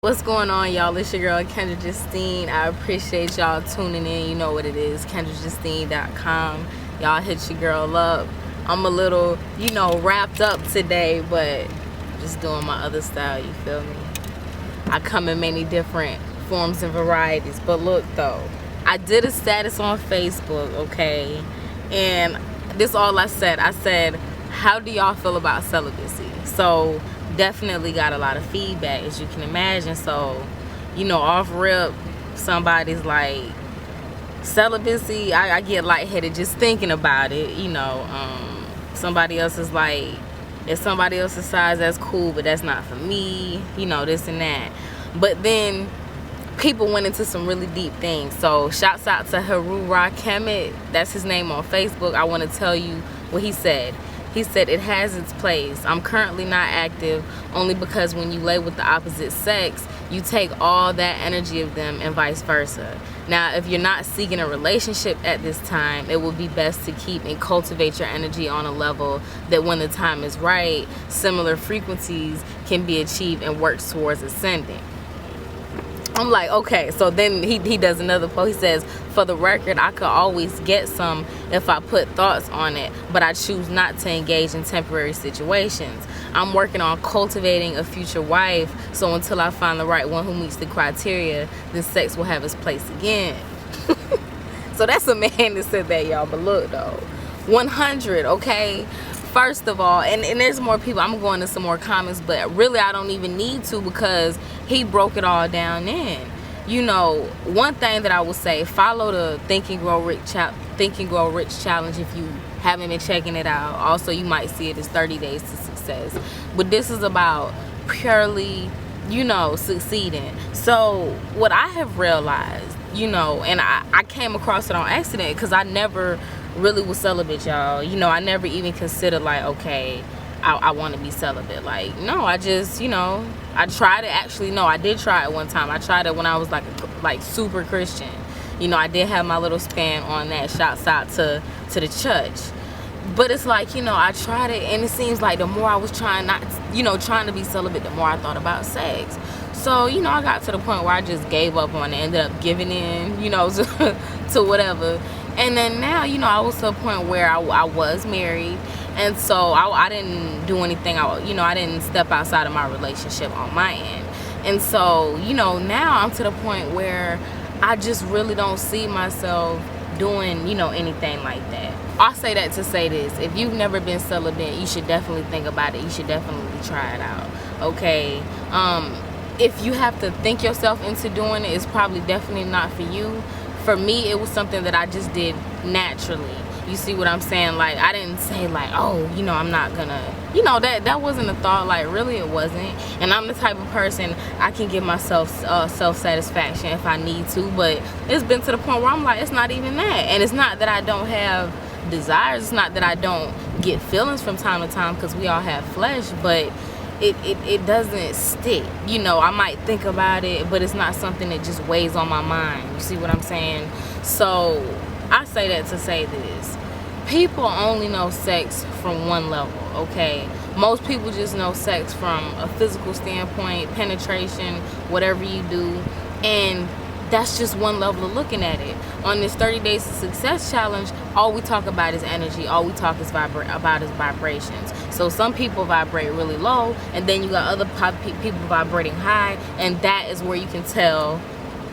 What's going on, y'all? It's your girl Kendra Justine. I appreciate y'all tuning in. You know what it is, KendraJustine.com. Y'all hit your girl up. I'm a little, wrapped up today, but just doing my other style, you feel me? I come in many different forms and varieties. But look though, I did a status on Facebook, okay? And this all I said. I said, how do y'all feel about celibacy? So definitely got a lot of feedback, as you can imagine. So, off rip, somebody's like, celibacy, I get lightheaded just thinking about it. Somebody else is like, if somebody else decides, that's cool, but that's not for me, this and that. But then people went into some really deep things. So shouts out to Haru Kemet, that's his name on Facebook. I want to tell you what he said. He said, it has its place. I'm currently not active only because when you lay with the opposite sex, you take all that energy of them and vice versa. Now, if you're not seeking a relationship at this time, it would be best to keep and cultivate your energy on a level that when the time is right, similar frequencies can be achieved and works towards ascending. I'm like, okay. So then he does another post. He says, for the record, I could always get some if I put thoughts on it, but I choose not to engage in temporary situations. I'm working on cultivating a future wife, so until I find the right one who meets the criteria, then sex will have its place again. So that's a man that said that, y'all. But look though, 100, okay? First of all, and there's more people. I'm going to some more comments, but really I don't even need to, because he broke it all down in. One thing that I will say, follow the Think and Grow Rich challenge if you haven't been checking it out. Also, you might see it as 30 days to success. But this is about purely, succeeding. So what I have realized, and I came across it on accident, because I never really was celibate, y'all. I never even considered like, okay, I want to be celibate. Like, no, I just, I tried it. Actually, no, I did try it one time. I tried it when I was like super Christian. I did have my little span on that. Shouts out to the church. But it's like, I tried it, and it seems like the more I was trying to be celibate, the more I thought about sex. So, I got to the point where I just gave up on it, ended up giving in, to whatever. And then now, I was to a point where I was married, and so I didn't do anything. I didn't step outside of my relationship on my end. And so, now I'm to the point where I just really don't see myself doing, anything like that. I'll say that to say this. If you've never been celibate, you should definitely think about it. You should definitely try it out, okay? If you have to think yourself into doing it, it's probably definitely not for you. For me, it was something that I just did naturally. You see what I'm saying? Like, I didn't say like, oh, I'm not gonna, that wasn't a thought. Like, really, it wasn't. And I'm the type of person, I can give myself self-satisfaction if I need to, but it's been to the point where I'm like, it's not even that. And it's not that I don't have desires. It's not that I don't get feelings from time to time, because we all have flesh, but it doesn't stick. I might think about it, but it's not something that just weighs on my mind. You see what I'm saying? So I say that to say this. People only know sex from one level, okay? Most people just know sex from a physical standpoint, penetration, whatever you do, and that's just one level of looking at it. On this 30 Days to Success challenge, all we talk about is energy. All we talk is about is vibrations. So some people vibrate really low, and then you got other people vibrating high, and that is where you can tell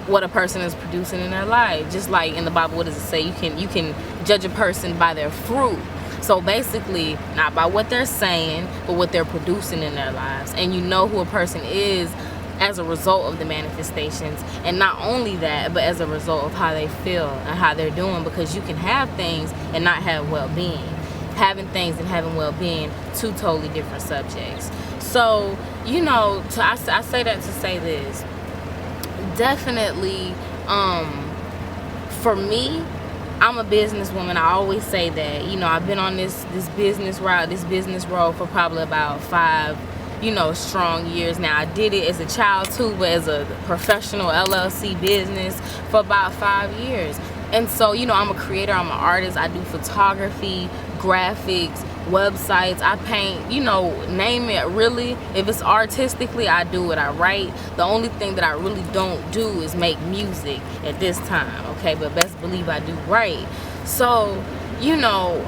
what a person is producing in their life. Just like in the Bible, what does it say? You can judge a person by their fruit. So basically, not by what they're saying, but what they're producing in their lives. And you know who a person is as a result of the manifestations. And not only that, but as a result of how they feel and how they're doing, because you can have things and not have well-being. Having things and having well-being, two totally different subjects. So, I say that to say this. Definitely, for me, I'm a businesswoman. I always say that. I've been on this business road for probably about 5 strong years now. I did it as a child too, but as a professional LLC business for about 5 years. And so, I'm a creator, I'm an artist, I do photography, graphics, websites, I paint, you know, name it. Really, if it's artistically, I do it, I write. The only thing that I really don't do is make music at this time, okay? But best believe I do write. So, you know,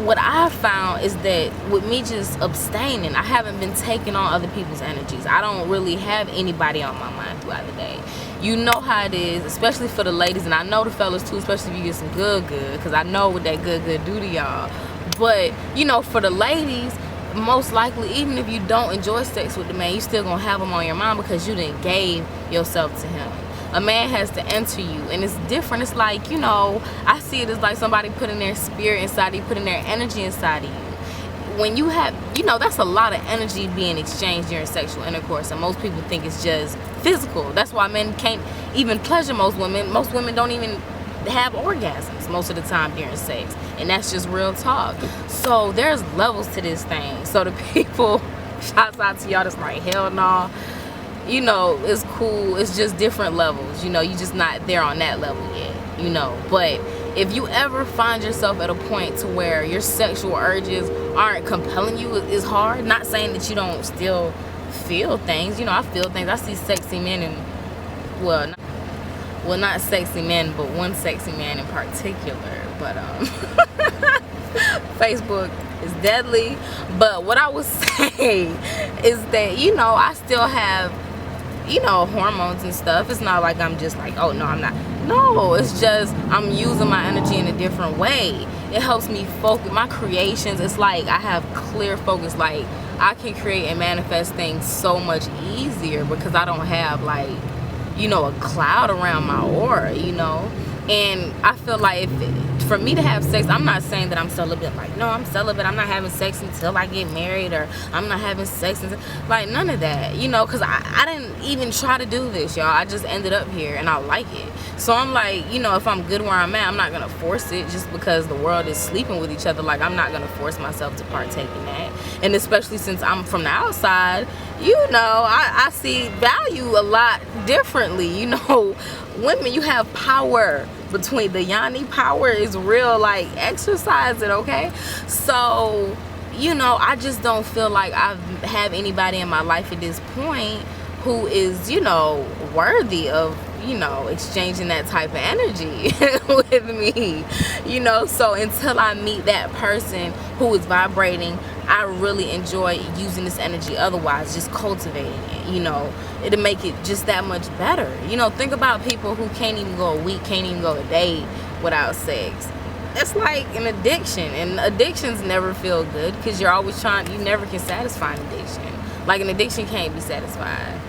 what I found is that with me just abstaining, I haven't been taking on other people's energies. I don't really have anybody on my mind throughout the day. You know how it is, especially for the ladies, and I know the fellas too, especially if you get some good, because I know what that good do to y'all. But, you know, for the ladies, most likely, even if you don't enjoy sex with the man, you still gonna have him on your mind because you didn't gave yourself to him. A man has to enter you, and it's different. It's like, you know, I see it as like somebody putting their spirit inside of you, putting their energy inside of you. When you have, you know, that's a lot of energy being exchanged during sexual intercourse, and most people think it's just physical. That's why men can't even pleasure most women. Most women don't even have orgasms most of the time during sex, and that's just real talk. So there's levels to this thing. So the people, shouts out to y'all that's like, hell no. You know, it's cool. It's just different levels. You know, you just not there on that level yet, you know. But if you ever find yourself at a point to where your sexual urges aren't compelling you, it's hard. Not saying that you don't still feel things. You know, I feel things. I see sexy men and, well, not sexy men, but one sexy man in particular. But Facebook is deadly. But what I would say is that, you know, I still have, you know, hormones and stuff. It's not like I'm just like, oh no, I'm not. No, it's just I'm using my energy in a different way. It helps me focus my creations. It's like I have clear focus. Like I can create and manifest things so much easier because I don't have, like, you know, a cloud around my aura, you know. And I feel like for me to have sex, I'm not saying that I'm celibate. Like, no, I'm celibate. I'm not having sex until I get married, or I'm not having sex until, like, none of that, you know, because I didn't even try to do this, y'all. I just ended up here, and I like it. So I'm like, you know, if I'm good where I'm at, I'm not going to force it just because the world is sleeping with each other. Like, I'm not going to force myself to partake in that. And especially since I'm from the outside, you know, I see value a lot differently. You know, women, you have power between the yoni. Power is real. Like, exercise it, okay? So, you know, I just don't feel like I have anybody in my life at this point who is, you know, worthy of, you know, exchanging that type of energy with me, you know. So until I meet that person who is vibrating, I really enjoy using this energy. Otherwise, just cultivating it, you know, it'll make it just that much better. You know, think about people who can't even go a week, can't even go a day without sex. It's like an addiction, and addictions never feel good because you're always trying, you never can satisfy an addiction. Like, an addiction can't be satisfied.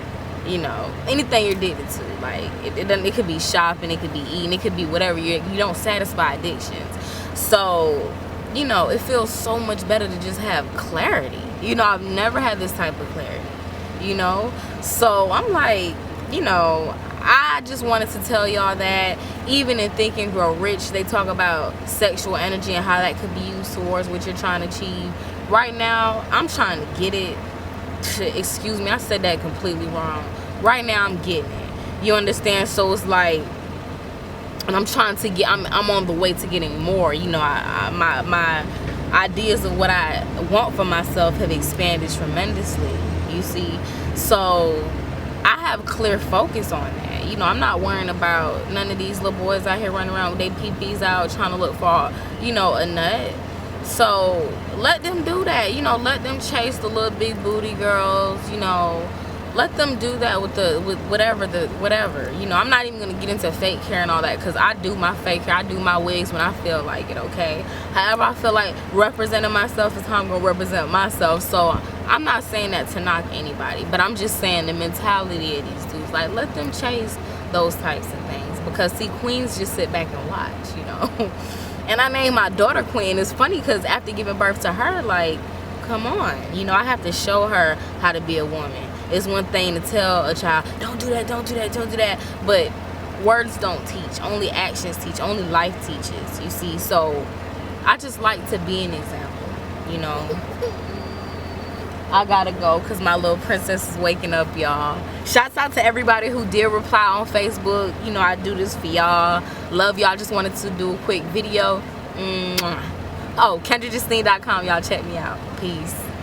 You know, anything you're addicted to, like, it could be shopping, it could be eating, it could be whatever. You don't satisfy addictions. So, you know, it feels so much better to just have clarity. You know, I've never had this type of clarity, you know. So I'm like, you know, I just wanted to tell y'all that even in Think and Grow Rich, they talk about sexual energy and how that could be used towards what you're trying to achieve. Right now, I'm trying to get it. Excuse me, I said that completely wrong. Right now, I'm getting it. You understand? So it's like, and I'm trying to get, I'm on the way to getting more. You know, my ideas of what I want for myself have expanded tremendously, you see. So I have clear focus on that. You know, I'm not worrying about none of these little boys out here running around with their peepees out trying to look for, you know, a nut. So let them do that. You know, let them chase the little big booty girls. You know, let them do that with whatever. You know, I'm not even gonna get into fake hair and all that, because I do my fake hair, I do my wigs when I feel like it, okay? However I feel like representing myself is how I'm gonna represent myself. So I'm not saying that to knock anybody, but I'm just saying the mentality of these dudes, like, let them chase those types of things, because see, queens just sit back and watch, you know. And I named my daughter Queen. It's funny because after giving birth to her, like, come on, you know, I have to show her how to be a woman. It's one thing to tell a child, don't do that, don't do that, don't do that, but words don't teach, only actions teach, only life teaches, you see. So I just like to be an example, you know. I gotta go because my little princess is waking up, y'all. Shouts out to everybody who did reply on Facebook. You know, I do this for y'all. Love y'all. Just wanted to do a quick video. Mwah. Oh, KendraJustine.com. Y'all check me out. Peace.